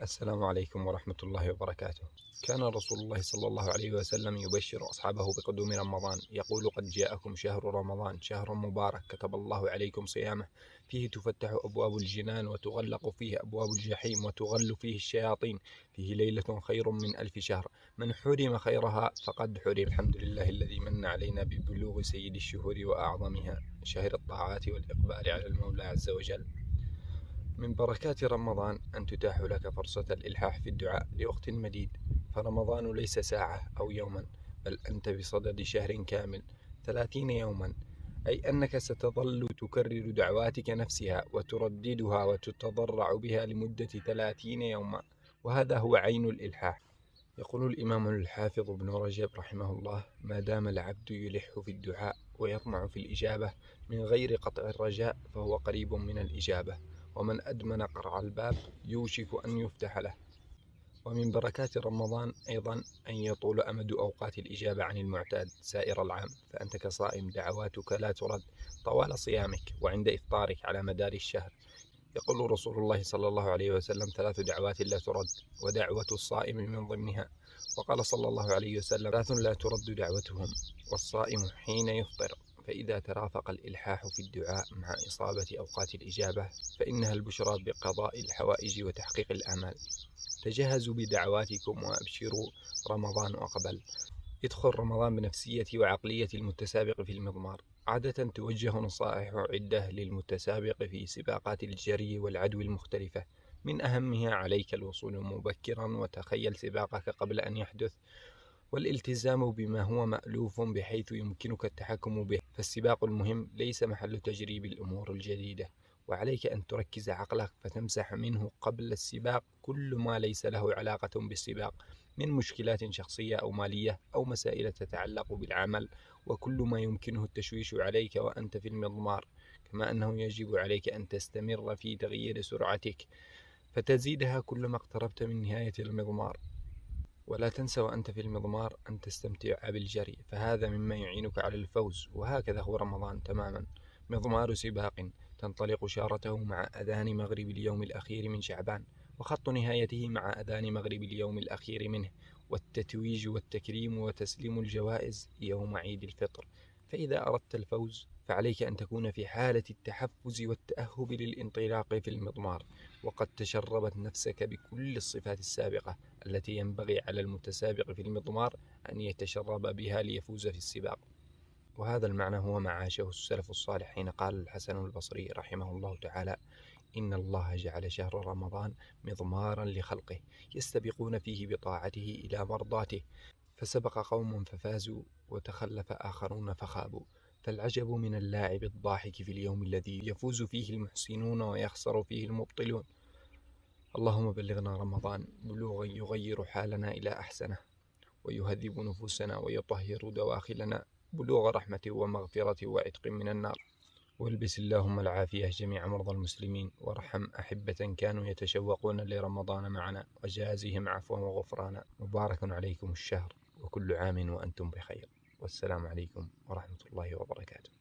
السلام عليكم ورحمة الله وبركاته. كان رسول الله صلى الله عليه وسلم يبشر أصحابه بقدوم رمضان، يقول: قد جاءكم شهر رمضان، شهر مبارك كتب الله عليكم صيامه، فيه تفتح أبواب الجنان وتغلق فيه أبواب الجحيم وتغل فيه الشياطين، فيه ليلة خير من 1000 شهر، من حرم خيرها فقد حرم. الحمد لله الذي من علينا ببلوغ سيد الشهور وأعظمها، شهر الطاعات والإقبال على المولى عز وجل. من بركات رمضان أن تتاح لك فرصة الإلحاح في الدعاء لوقت مديد، فرمضان ليس ساعة أو يوما، بل أنت بصدد شهر كامل 30 يوما، أي أنك ستظل تكرر دعواتك نفسها وترددها وتتضرع بها لمدة 30 يوما، وهذا هو عين الإلحاح. يقول الإمام الحافظ ابن رجب رحمه الله: ما دام العبد يلح في الدعاء ويطمع في الإجابة من غير قطع الرجاء فهو قريب من الإجابة، ومن أدمن قرع الباب يوشك أن يفتح له. ومن بركات رمضان أيضا أن يطول أمد أوقات الإجابة عن المعتاد سائر العام، فأنت كصائم دعواتك لا ترد طوال صيامك وعند إفطارك على مدار الشهر. يقول رسول الله صلى الله عليه وسلم: 3 دعوات لا ترد، ودعوة الصائم من ضمنها. وقال صلى الله عليه وسلم: 3 لا ترد دعوتهم، والصائم حين يفطر. فإذا ترافق الإلحاح في الدعاء مع إصابة أوقات الإجابة فإنها البشرى بقضاء الحوائج وتحقيق الآمال. تجهزوا بدعواتكم وأبشروا، رمضان أقبل. يدخل رمضان بنفسية وعقلية المتسابق في المضمار. عادة توجه نصائح عدة للمتسابق في سباقات الجري والعدو المختلفة، من أهمها: عليك الوصول مبكرا، وتخيل سباقك قبل أن يحدث، والالتزام بما هو مألوف بحيث يمكنك التحكم به، فالسباق المهم ليس محل تجريب الأمور الجديدة، وعليك أن تركز عقلك فتمسح منه قبل السباق كل ما ليس له علاقة بالسباق من مشكلات شخصية أو مالية أو مسائل تتعلق بالعمل، وكل ما يمكنه التشويش عليك وأنت في المضمار، كما أنه يجب عليك أن تستمر في تغيير سرعتك فتزيدها كلما اقتربت من نهاية المضمار. ولا تنسى وأنت في المضمار أن تستمتع بالجري، فهذا مما يعينك على الفوز. وهكذا هو رمضان تماما، مضمار سباق تنطلق شارته مع أذان مغرب اليوم الأخير من شعبان، وخط نهايته مع أذان مغرب اليوم الأخير منه، والتتويج والتكريم وتسليم الجوائز يوم عيد الفطر. فإذا أردت الفوز فعليك أن تكون في حالة التحفز والتأهب للانطلاق في المضمار، وقد تشربت نفسك بكل الصفات السابقة التي ينبغي على المتسابق في المضمار أن يتشرب بها ليفوز في السباق. وهذا المعنى هو ما عاشه السلف الصالح حين قال الحسن البصري رحمه الله تعالى: إن الله جعل شهر رمضان مضمارا لخلقه يستبقون فيه بطاعته إلى مرضاته، فسبق قوم ففازوا وتخلف آخرون فخابوا، فالعجب من اللاعب الضاحك في اليوم الذي يفوز فيه المحسنون ويخسر فيه المبطلون. اللهم بلغنا رمضان بلوغا يغير حالنا إلى أحسنه، ويهذب نفوسنا ويطهر دواخلنا، بلوغ رحمة ومغفرة وعتق من النار. والبس اللهم العافية جميع مرضى المسلمين، وارحم أحبة كانوا يتشوقون لرمضان معنا، وجازهم عفوا وغفرانا. مبارك عليكم الشهر، وكل عام وأنتم بخير، والسلام عليكم ورحمة الله وبركاته.